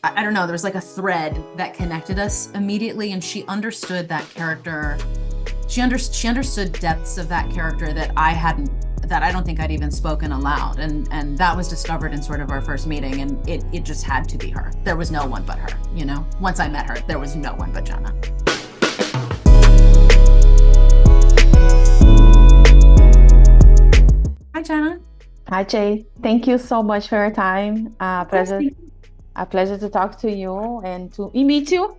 I don't know, there was like a thread that connected us immediately, and she understood that character. She understood depths of that character that I don't think I'd even spoken aloud. And that was discovered in sort of our first meeting, and it just had to be her. There was no one but her, you know? Once I met her, there was no one but Jana. Hi, Jana. Hi, Jay. Thank you so much for your time. Of course, thank A pleasure to talk to you and to meet you.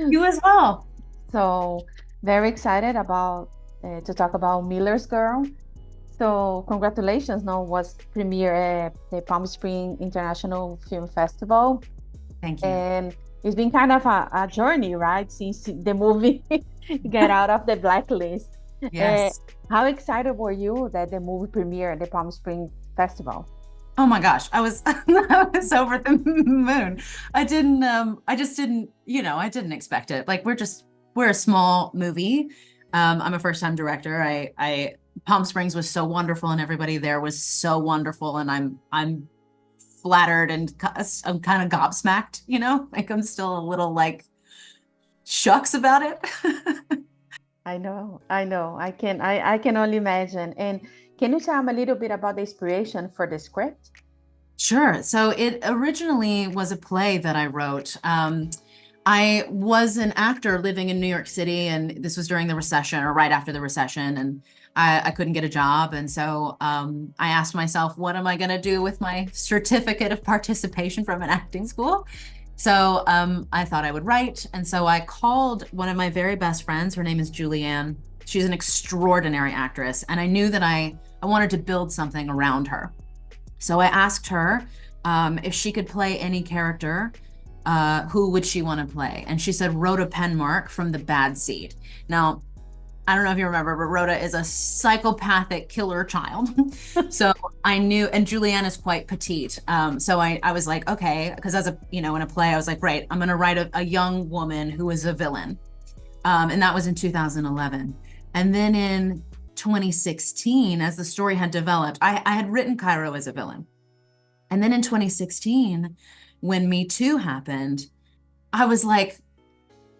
you as well. So very excited about to talk about Miller's Girl. So congratulations! Now was premiere at the Palm Springs International Film Festival, Thank you. and it's been kind of a journey, right? Since the movie get out of the blacklist. Yes. How excited were you that the movie premiered at the Palm Springs Festival? Oh my gosh, I was I was over the moon. I just didn't, I didn't expect it. Like we're a small movie. I'm a first-time director. I Palm Springs was so wonderful, and everybody there was so wonderful, and I'm flattered, and I'm kind of gobsmacked, like I'm still a little like shucks about it. I know. I can only imagine. And can you tell me a little bit about the inspiration for the script? Sure. So it originally was a play that I wrote. I was an actor living in New York City, and this was during the recession or right after the recession, and I couldn't get a job. And so I asked myself, what am I going to do with my certificate of participation from an acting school? So I thought I would write. And so I called one of my very best friends. Her name is Julianne. She's an extraordinary actress. And I knew that I wanted to build something around her. So I asked her if she could play any character, who would she want to play? And she said Rhoda Penmark from The Bad Seed. Now, I don't know if you remember, but Rhoda is a psychopathic killer child. So I knew, and Julianne is quite petite. So I was like, okay, because in a play, I was like, right, I'm going to write a young woman who is a villain. And that was in 2011. And then in 2016, as the story had developed, I had written Cairo as a villain. And then in 2016, when Me Too happened, I was like,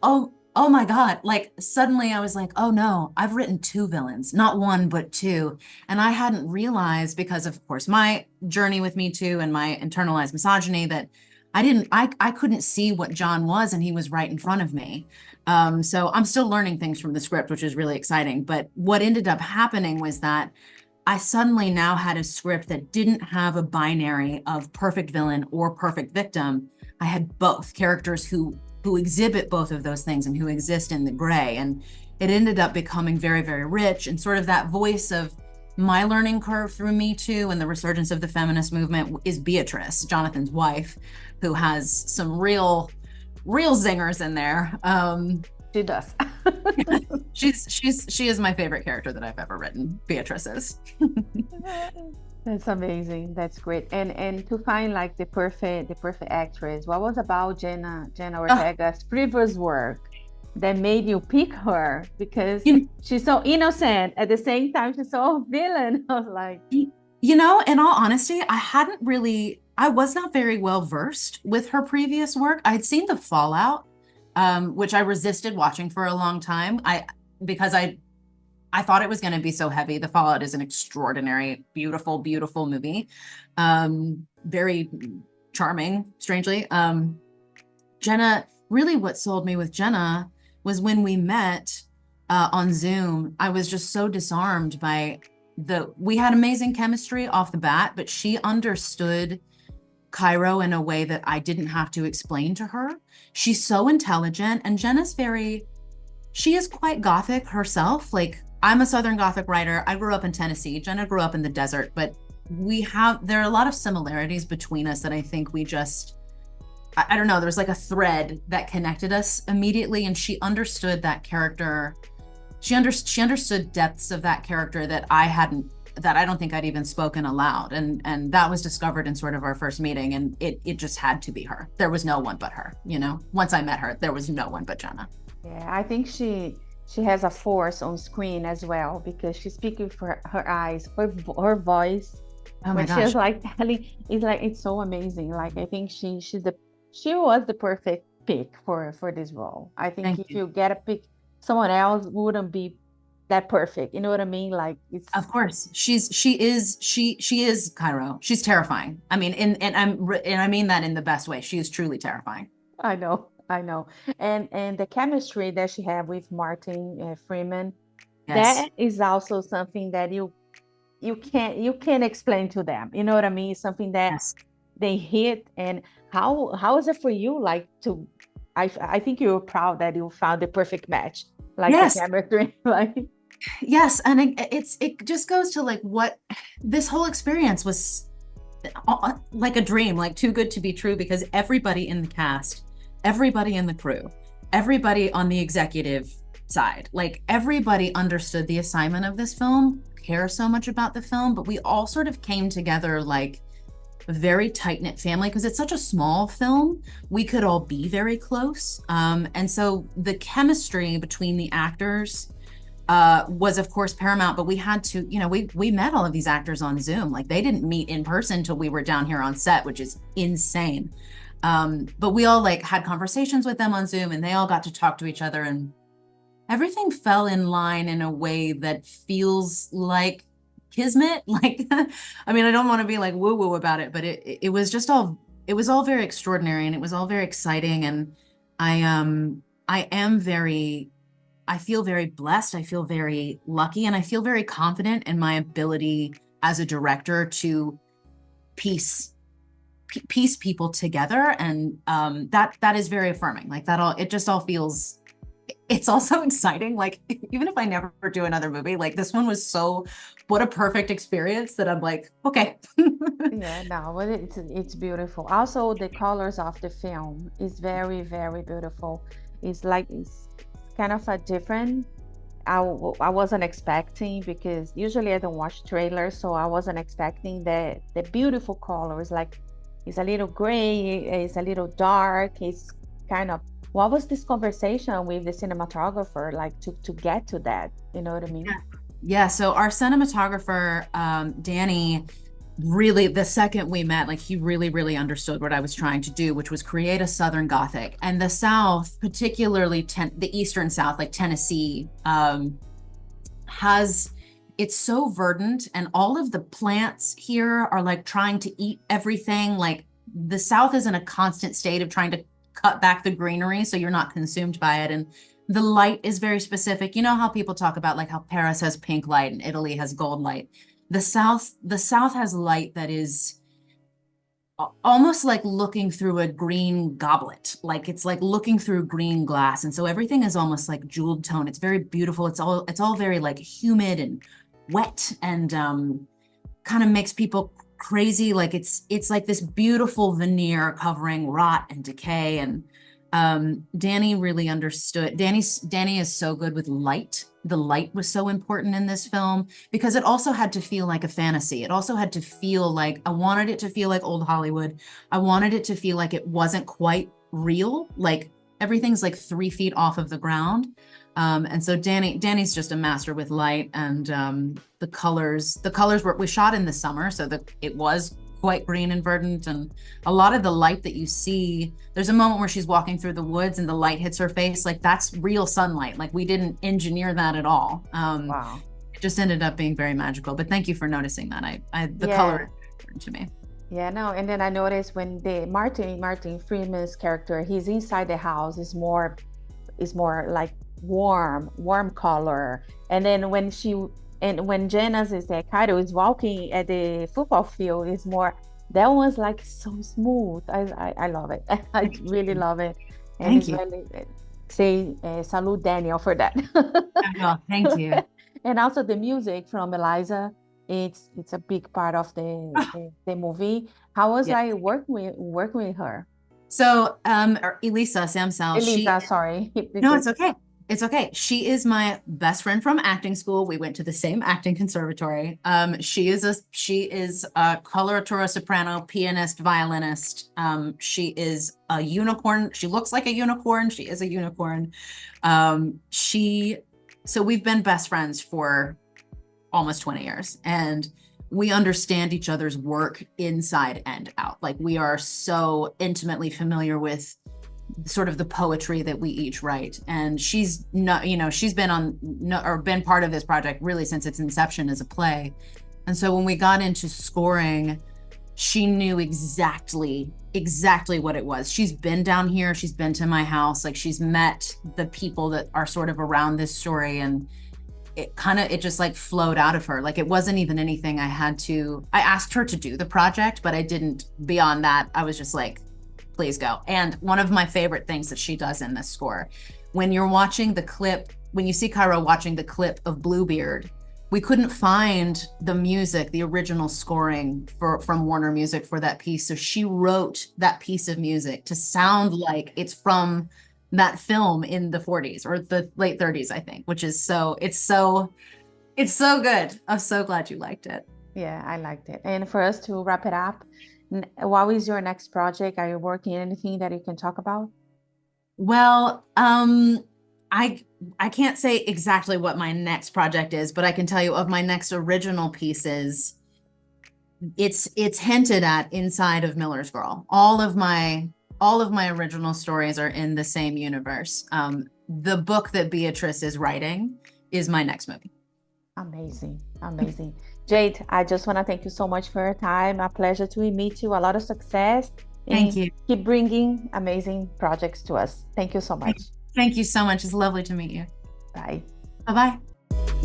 oh my God. Like suddenly I was like, oh no, I've written two villains, not one, but two. And I hadn't realized, because of course, my journey with Me Too and my internalized misogyny, that I couldn't see what John was, and he was right in front of me. So I'm still learning things from the script, which is really exciting. But what ended up happening was that I suddenly now had a script that didn't have a binary of perfect villain or perfect victim. I had both characters who exhibit both of those things and who exist in the gray. And it ended up becoming very, very rich, and sort of that voice of my learning curve through Me Too and the resurgence of the feminist movement is Beatrice, Jonathan's wife, who has some real zingers in there. She does. She is my favorite character that I've ever written. Beatrice is. That's amazing. That's great. And to find like the perfect actress, what was about Jenna Ortega's previous work that made you pick her? Because she's so innocent, at the same time she's so villain. I was like, in all honesty, I was not very well versed with her previous work. I'd seen The Fallout, which I resisted watching for a long time. Because I thought it was going to be so heavy. The Fallout is an extraordinary, beautiful, beautiful movie. Very charming, strangely. Jenna, really what sold me with Jenna was when we met on Zoom. I was just so disarmed by we had amazing chemistry off the bat, but she understood Cairo in a way that I didn't have to explain to her. She's so intelligent, and she is quite Gothic herself. Like, I'm a Southern Gothic writer. I grew up in Tennessee. Jenna grew up in the desert, but there are a lot of similarities between us that I think I don't know, there was like a thread that connected us immediately, and she understood that character. She understood depths of that character that I don't think I'd even spoken aloud. And that was discovered in sort of our first meeting, and it just had to be her. There was no one but her, Once I met her, there was no one but Jenna. Yeah, I think she has a force on screen as well, because she's speaking for her eyes, her voice. Oh my When gosh. she's like telling, it's so amazing. Like, I think she's the she was the perfect pick for this role. I think Thank if you. you get a pick, someone else wouldn't be that perfect. You know what I mean? Like it's. Of course, she is Cairo. She's terrifying. I mean, and I mean that in the best way. She is truly terrifying. I know, I know. And the chemistry that she had with Martin Freeman, Yes, that is also something that you can't explain to them. You know what I mean? It's something that yes, they hit. And how is it for you? Like to, I think you're proud that you found the perfect match, like the yes, chemistry, like. yes. And it just goes to like what this whole experience was like a dream, like too good to be true, because everybody in the cast, everybody in the crew, everybody on the executive side, like everybody understood the assignment of this film, care so much about the film, but we all sort of came together like a very tight-knit family because it's such a small film. We could all be very close. And so the chemistry between the actors was of course paramount, but we had to, we met all of these actors on Zoom. Like they didn't meet in person till we were down here on set, which is insane. But we all like had conversations with them on Zoom, and they all got to talk to each other, and everything fell in line in a way that feels like kismet. Like, I mean, I don't want to be like woo woo about it, but it was just all, it was all very extraordinary, and it was all very exciting. And I am very, I feel very blessed. I feel very lucky, and I feel very confident in my ability as a director to piece people together. And that is very affirming. Like that all, it just all feels, it's also exciting. Like even if I never do another movie, like this one was so, what a perfect experience that I'm like, okay. Yeah, no, but it's beautiful. Also, the colors of the film is very, very beautiful. It's like it's kind of a different. I wasn't expecting, because usually I don't watch trailers, so I wasn't expecting the beautiful colors. Like it's a little gray, it's a little dark. It's kind of, what was this conversation with the cinematographer like to get to that? You know what I mean? Yeah, so our cinematographer, Danny, really, the second we met, like he really, really understood what I was trying to do, which was create a Southern Gothic. And the South, particularly the Eastern South, like Tennessee, has, it's so verdant, and all of the plants here are like trying to eat everything. Like the South is in a constant state of trying to cut back the greenery so you're not consumed by it. And the light is very specific. You know how people talk about like how Paris has pink light and Italy has gold light. The South has light that is almost like looking through a green goblet. Like it's like looking through green glass. And so everything is almost like jeweled tone. It's very beautiful. It's all very like humid and wet, and kind of makes people crazy. Like it's like this beautiful veneer covering rot and decay. And Danny really understood. Danny is so good with light. The light was so important in this film because it also had to feel like a fantasy. It also had to feel like, I wanted it to feel like old Hollywood. I wanted it to feel like it wasn't quite real. Like everything's like 3 feet off of the ground. And so Danny's just a master with light, and the colors we shot in the summer, so that it was quite green and verdant, and a lot of the light that you see, there's a moment where she's walking through the woods and the light hits her face, like that's real sunlight. Like we didn't engineer that at all. Wow. It just ended up being very magical. But thank you for noticing that. The Yeah. color is important to me. Yeah, no, and then I noticed when the Martin Freeman's character, he's inside the house, is more like warm color. And then when Jana's is there, Cairo is walking at the football field, is more, that one's like so smooth. I love it. I really love it. And Thank it's you. really, say salute Daniel for that. Oh, thank you. And also the music from Eliza, it's a big part of the movie. How was Yeah. I working with her? So, Elisa Samsel, Elisa, sorry. no, it's okay. It's okay. She is my best friend from acting school. We went to the same acting conservatory. She is a coloratura soprano, pianist, violinist. She is a unicorn. She looks like a unicorn. She is a unicorn. So we've been best friends for almost 20 years. And we understand each other's work inside and out. Like we are so intimately familiar with sort of the poetry that we each write. And she's not, you know, she's been on or been part of this project really since its inception as a play. And so when we got into scoring, she knew exactly what it was. She's been down here, she's been to my house, like she's met the people that are sort of around this story, and it just like flowed out of her. Like it wasn't even anything I asked her to do the project, but I didn't, beyond that, I was just like, please go. And one of my favorite things that she does in this score, when you're watching the clip, when you see Cairo watching the clip of Bluebeard, we couldn't find the music, the original scoring from Warner Music for that piece. So she wrote that piece of music to sound like it's from that film in the 40s or the late 30s, I think, which is it's so good. I'm so glad you liked it. Yeah, I liked it. And for us to wrap it up, what is your next project? Are you working on anything that you can talk about? Well, I can't say exactly what my next project is, but I can tell you of my next original pieces, it's hinted at inside of Miller's Girl. All of my original stories are in the same universe. The book that Beatrice is writing is my next movie. Amazing. Amazing. Jade, I just want to thank you so much for your time. A pleasure to meet you. A lot of success. Thank you. Keep bringing amazing projects to us. Thank you so much. Thank you so much. It's lovely to meet you. Bye. Bye-bye.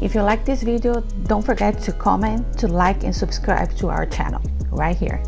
If you like this video, don't forget to comment, to like, and subscribe to our channel right here.